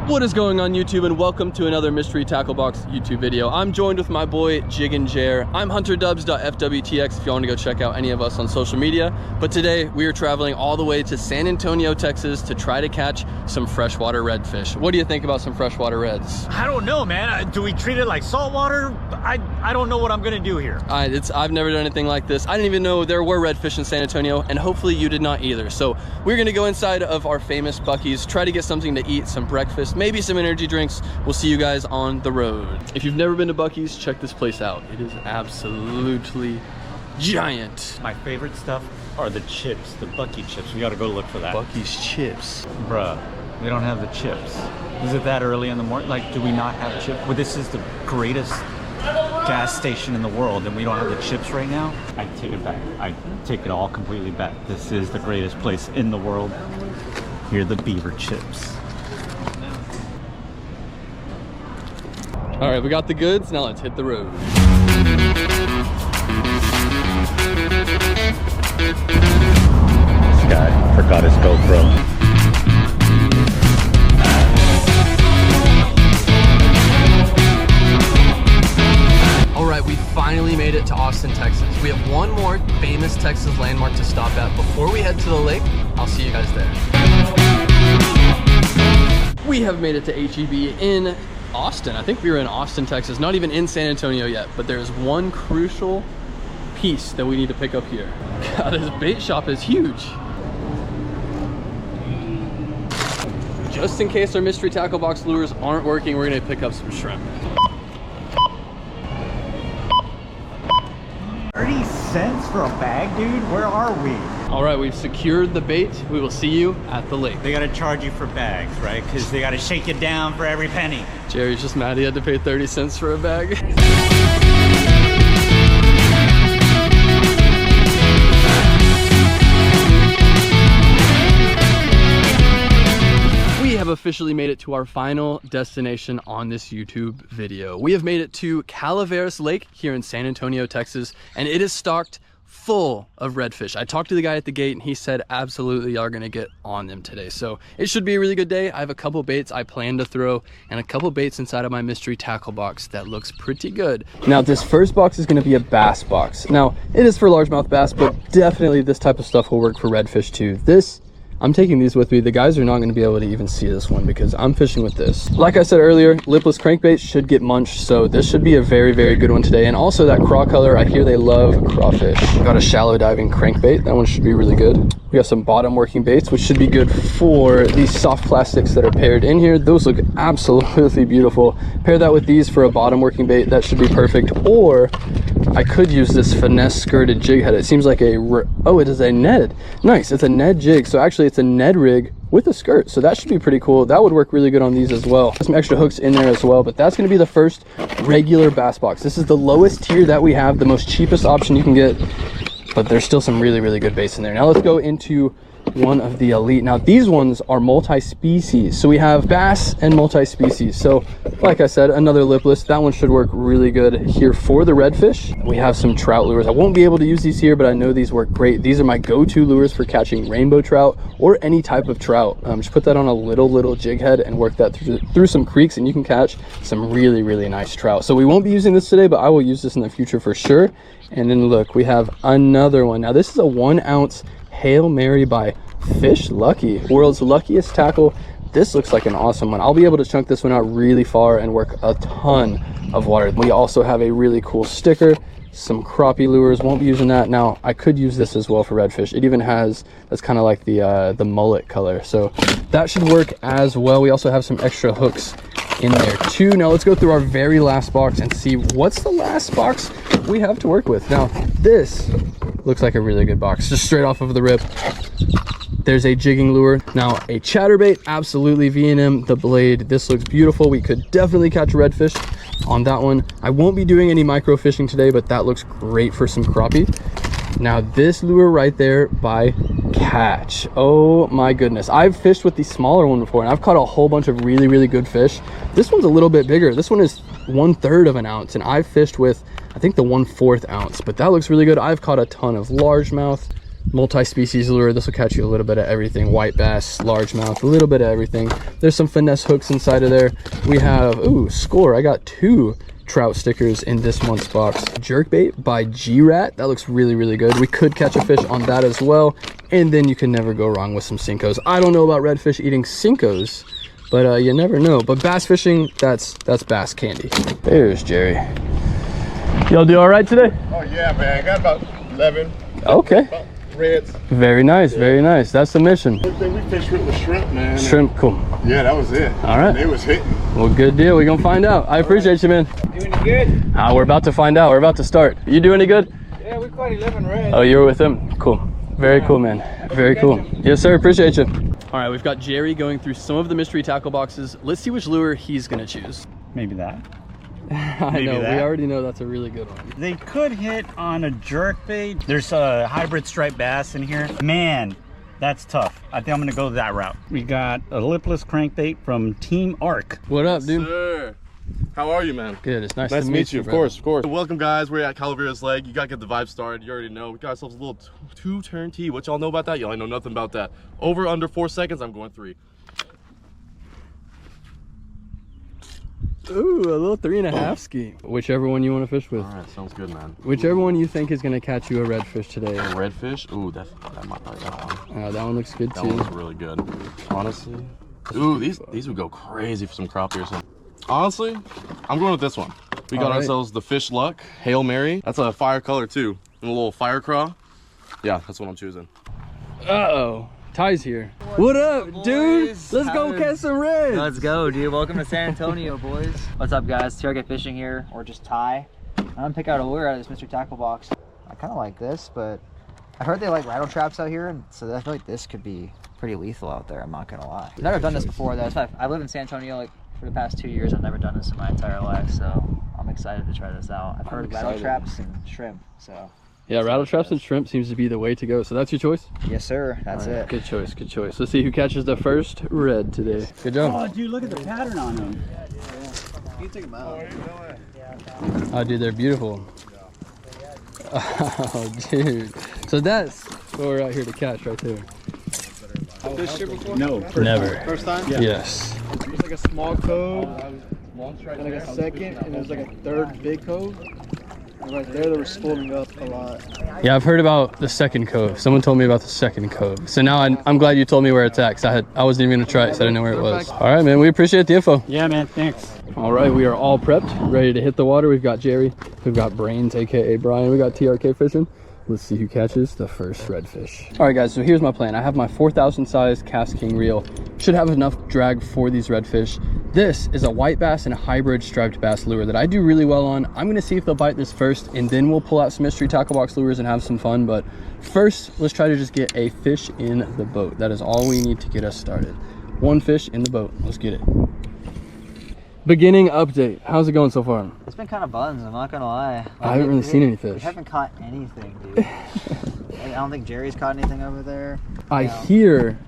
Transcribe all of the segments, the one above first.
What is going on YouTube, and welcome to another Mystery Tackle Box YouTube video. I'm joined with my boy Jig and Jer. I'm HunterDubs.fwtx if you want to go check out any of us on social media. But today we are traveling all the way to San Antonio, Texas to try to catch some freshwater redfish. What do you think about some freshwater reds? I don't know, man. Do we treat it like saltwater? I don't know what I'm gonna do here. I've never done anything like this. I didn't even know there were redfish in San Antonio, and hopefully you did not either. So we're gonna go inside of our famous Buc-ee's, try to get something to eat, some breakfast, maybe some energy drinks. We'll see you guys on the road. If you've never been to Buc-ee's, check this place out. It is absolutely giant. My favorite stuff are the chips, the Buc-ee chips. We gotta go look for that. Buc-ee's chips. Bruh, they don't have the chips. Is it that early in the morning? Like, do we not have chips? Well, this is the greatest gas station in the world and we don't have the chips right now? I take it back. I take it all completely back. This is the greatest place in the world. Here are the beaver chips. All right, we got the goods. Now let's hit the road. This guy forgot his GoPro. All right, we finally made it to Austin, Texas. We have one more famous Texas landmark to stop at before we head to the lake. I'll see you guys there. We have made it to HEB in Austin. I think we were in Austin, Texas, not even in San Antonio yet, but there's one crucial piece that we need to pick up here. God, this bait shop is huge. Just in case our mystery tackle box lures aren't working, we're gonna pick up some shrimp. 30 cents for a bag, dude? Where are we? All right, we've secured the bait. We will see you at the lake. They gotta charge you for bags, right? Because they gotta shake it down for every penny. Jerry's just mad he had to pay 30 cents for a bag. We have officially made it to our final destination on this YouTube video. We have made it to Calaveras Lake here in San Antonio, Texas, and it is stocked full of redfish. I talked to the guy at the gate and he said absolutely y'all are gonna get on them today. So it should be a really good day. I have a couple baits I plan to throw and a couple baits inside of my mystery tackle box that looks pretty good. Now this first box is gonna be a bass box. Now it is for largemouth bass, but definitely this type of stuff will work for redfish too. I'm taking these with me. The guys are not going to be able to even see this one because I'm fishing with this. Like I said earlier, lipless crankbait should get munched, so this should be a very, very good one today. And also that craw color, I hear they love crawfish. Got a shallow diving crankbait. That one should be really good. We got some bottom working baits, which should be good for these soft plastics that are paired in here. Those look absolutely beautiful. Pair that with these for a bottom working bait. That should be perfect. Or I could use this finesse skirted jig head. It seems like oh, it is a Ned. Nice, it's a Ned jig. So actually it's a Ned rig with a skirt. So that should be pretty cool. That would work really good on these as well. Some extra hooks in there as well, but that's gonna be the first regular bass box. This is the lowest tier that we have, the most cheapest option you can get, but there's still some really, really good baits in there. Now let's go into one of the elite. Now these ones are multi-species, so we have bass and multi-species. So like I said, another lipless. That one should work really good here for the redfish. We have some trout lures. I won't be able to use these here, but I know these work great. These are my go-to lures for catching rainbow trout or any type of trout. Just put that on a little jig head and work that through some creeks and you can catch some really, really nice trout. So we won't be using this today, but I will use this in the future for sure. And then look, we have another one. Now this is a 1 ounce Hail Mary by Fish Lucky, world's luckiest tackle. This looks like an awesome one. I'll be able to chunk this one out really far and work a ton of water. We also have a really cool sticker, some crappie lures. Won't be using that. Now I could use this as well for redfish. It even has, that's kind of like the mullet color, so that should work as well. We also have some extra hooks in there too. Now let's go through our very last box and see what's the last box we have to work with. Now this looks like a really good box, just straight off of the rip. There's a jigging lure. Now a chatterbait, absolutely V&M, the blade. This looks beautiful. We could definitely catch a redfish on that one. I won't be doing any micro fishing today, but that looks great for some crappie. Now this lure right there by Catch, oh my goodness, I've fished with the smaller one before and I've caught a whole bunch of really, really good fish. This one's a little bit bigger. This one is 1/3 of an ounce and I've fished with I think the 1/4 ounce, but that looks really good. I've caught a ton of largemouth, multi-species lure. This will catch you a little bit of everything. White bass, largemouth, a little bit of everything. There's some finesse hooks inside of there. We have, ooh, score. I got 2 trout stickers in this month's box. Jerkbait by G-Rat. That looks really, really good. We could catch a fish on that as well. And then you can never go wrong with some Cincos. I don't know about redfish eating Cincos, but you never know. But bass fishing, that's bass candy. There's Jerry. Y'all do all right today? Oh yeah, man. I got about 11. Okay. About reds. Very nice, very nice. That's the mission. One thing we fished with was shrimp, man. Shrimp, cool. Yeah, that was it. All right. It was hitting. Well, good deal. We're gonna find out. I appreciate you, man. Doing any good? We're about to find out. We're about to start. You do any good? Yeah, we caught 11 reds. Oh, you were with him? Cool. Very cool, man. Very cool. Yes, sir. Appreciate you. All right, we've got Jerry going through some of the mystery tackle boxes. Let's see which lure he's gonna choose. Maybe that. I know. that. We already know that's a really good one. They could hit on a jerkbait. There's a hybrid striped bass in here. Man, that's tough. I think I'm gonna go that route. We got a lipless crankbait from Team Arc. What up, dude? Sir. How are you, man? Good. It's nice Nice to to meet you, of brother. course, of course. Welcome, guys. We're at Calaveras Lake. You gotta get the vibe started. You already know. We got ourselves a little 2-turn tee. What y'all know about that? Y'all ain't know nothing about that. Over under 4 seconds, I'm going 3. Ooh, a little 3.5 ski. Whichever one you want to fish with. All right, sounds good, man. Whichever one you think is going to catch you a redfish today. Redfish? Ooh, that might be that one. That one looks good That too. one looks really good. Honestly. Ooh, these would go crazy for some crappie or something. Honestly, I'm going with this one. We got ourselves the Fish Luck Hail Mary. That's a fire color too. And a little fire craw. Yeah, that's what I'm choosing. Uh-oh. Ty's here. What up, dude? Let's go catch some reds. Let's go, dude. Welcome to San Antonio, boys. What's up, guys? TRK Fishing here, or just Ty. I'm gonna pick out a lure out of this mystery tackle box. I kind of like this, but I heard they like rattle traps out here, and so I feel like this could be pretty lethal out there. I'm not gonna lie. I've never done this before, though. I live in San Antonio like for the past 2 years. I've never done this in my entire life, so I'm excited to try this out. I've heard rattle traps and shrimp, so. Yeah, rattle traps and shrimp seems to be the way to go. So that's your choice? Yes, sir. That's it. Good choice, good choice. Let's see who catches the first red today. Good job. Oh, dude, look at the pattern on them. You take them out. Oh, dude, they're beautiful. Oh, dude. So that's what we're out here to catch right there. Fished here before? No. Never. First time? Yeah. Yes. There's like a small cove, and like a second, and there's like a third big cove. And right there, they were spooling up a lot. Yeah, I've heard about the second cove. Someone told me about the second cove. So now I'm glad you told me where it's at, because I wasn't even gonna try it, so I didn't know where it was. All right, man, we appreciate the info. Yeah, man, thanks. All right, we are all prepped, ready to hit the water. We've got Jerry, we've got Brains, AKA Brian, we got TRK Fishing. Let's see who catches the first redfish. All right, guys, so here's my plan. I have my 4,000 size Cast King reel. Should have enough drag for these redfish. This is a white bass and a hybrid striped bass lure that I do really well on. I'm gonna see if they'll bite this first, and then we'll pull out some mystery tackle box lures and have some fun. But first, let's try to just get a fish in the boat. That is all we need to get us started. One fish in the boat, let's get it. Beginning update. How's it going so far? It's been kind of buns, I'm not gonna lie. I haven't really seen any fish. We haven't caught anything, dude. I don't think Jerry's caught anything over there. I No. hear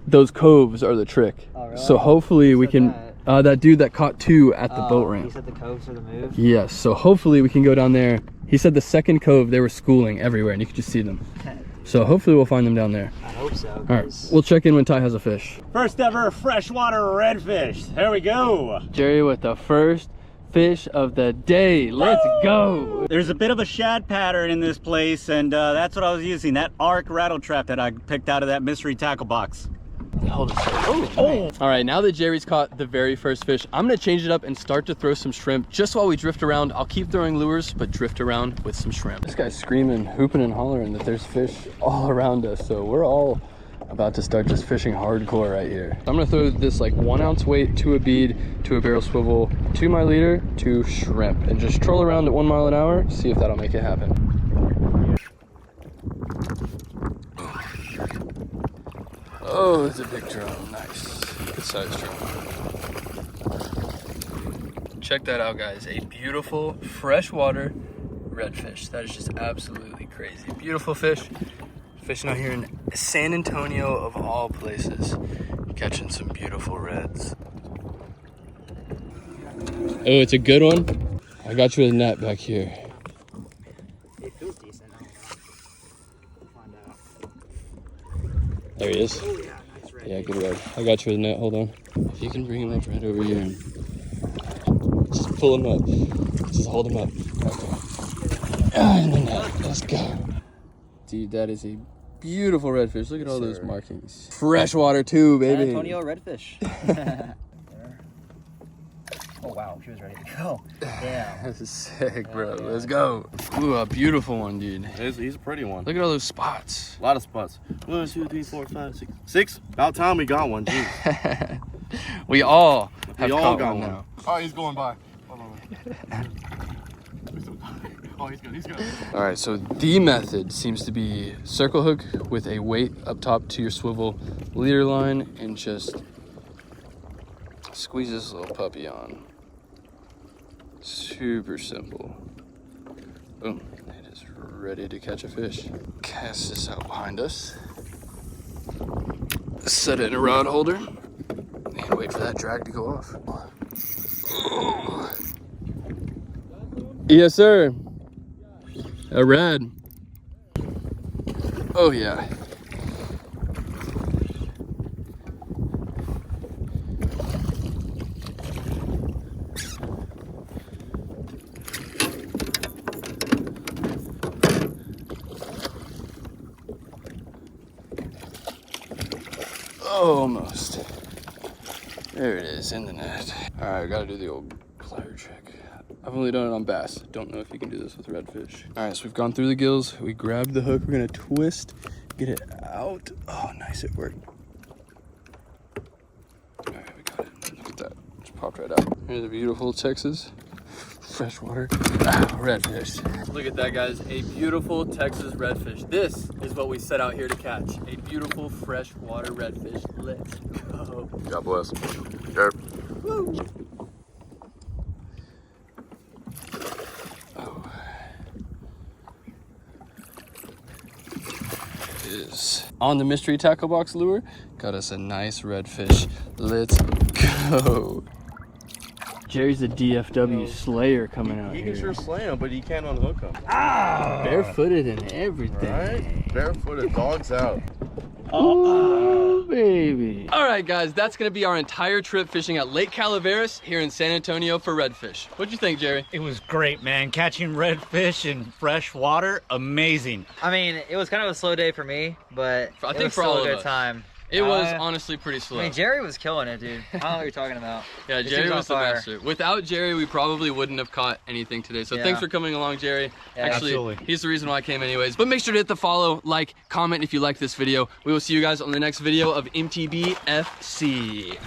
those coves are the trick. Oh, really? So hopefully Who we said can, that dude that caught 2 at the boat He ramp. said the coves are the move. Yes, so hopefully we can go down there. He said the second cove, they were schooling everywhere and you could just see them. So hopefully we'll find them down there. I hope so. All right, we'll check in when Ty has a fish. First ever freshwater redfish. There we go. Jerry with the first fish of the day. Let's go. There's a bit of a shad pattern in this place, and that's what I was using. That Arc rattle trap that I picked out of that mystery tackle box. Hold it. Oh. All right, now that Jerry's caught the very first fish, I'm gonna change it up and start to throw some shrimp. Just while we drift around, I'll keep throwing lures, but drift around with some shrimp. This guy's screaming, hooping and hollering that there's fish all around us. So we're all about to start just fishing hardcore right here. I'm gonna throw this like 1 ounce weight to a bead, to a barrel swivel, to my leader, to shrimp, and just troll around at 1 mile an hour, see if that'll make it happen. Oh, it's a big drum. Nice. Good size drum. Check that out, guys. A beautiful freshwater redfish. That is just absolutely crazy. Beautiful fish. Fishing out here in San Antonio of all places. Catching some beautiful reds. Oh, it's a good one. I got you with a net back here. It feels decent. I don't know. We'll find out. he is. Yeah, good red. I got you with the net. Hold on. If you can bring him up right over here and just pull him up. Just hold him up. In the net. Let's go. Dude, that is a beautiful redfish. Look at all those markings. Freshwater too, baby. San Antonio redfish. Oh wow, she was ready to go. Yeah. This is sick, bro. Let's go. Ooh, a beautiful one, dude. He's a pretty one. Look at all those spots. A lot of spots. 1, 2, 3, 4, 5, 6. 6? About time we got one, jeez. We all have all caught got one one. now. Oh, he's going by. Hold on. Oh, he's good, he's good. All right, so the method seems to be circle hook with a weight up top to your swivel leader line and just squeeze this little puppy on. Super simple. Boom, it is ready to catch a fish. Cast this out behind us. Set it in a rod holder and wait for that drag to go off. Oh. Yes, sir. A red. Oh yeah. Almost. There it is in the net. All right, gotta do the old plier trick. I've only done it on bass. Don't know if you can do this with redfish. All right, so we've gone through the gills. We grabbed the hook. We're gonna twist, get it out. Oh, nice, it worked. All right, we got it. Look at that, just popped right out. Here's the beautiful Texas freshwater redfish. Look at that, guys, a beautiful Texas redfish. This is what we set out here to catch. A beautiful freshwater redfish. Let's go. God bless. Sure. Woo. Is on the mystery tackle box lure. Got us a nice redfish. Let's go. Jerry's the DFW Slayer coming out He here. can sure slay him, but he can't unhook him. Barefooted and everything. Right? Barefooted, dogs out. Oh, baby. All right, guys, that's gonna be our entire trip fishing at Lake Calaveras here in San Antonio for redfish. What'd you think, Jerry? It was great, man. Catching redfish in fresh water, amazing. I mean, it was kind of a slow day for me, but I it think was for still all a of good us. time. It was honestly pretty slow. I mean, Jerry was killing it, dude. I don't know what you're talking about. Yeah, This Jerry dude's on was the fire. master. Without Jerry, we probably wouldn't have caught anything today. So Yeah. thanks for coming along, Jerry. Yeah, Actually, absolutely. he's the reason why I came anyways. But make sure to hit the follow, like, comment if you like this video. We will see you guys on the next video of MTB FC.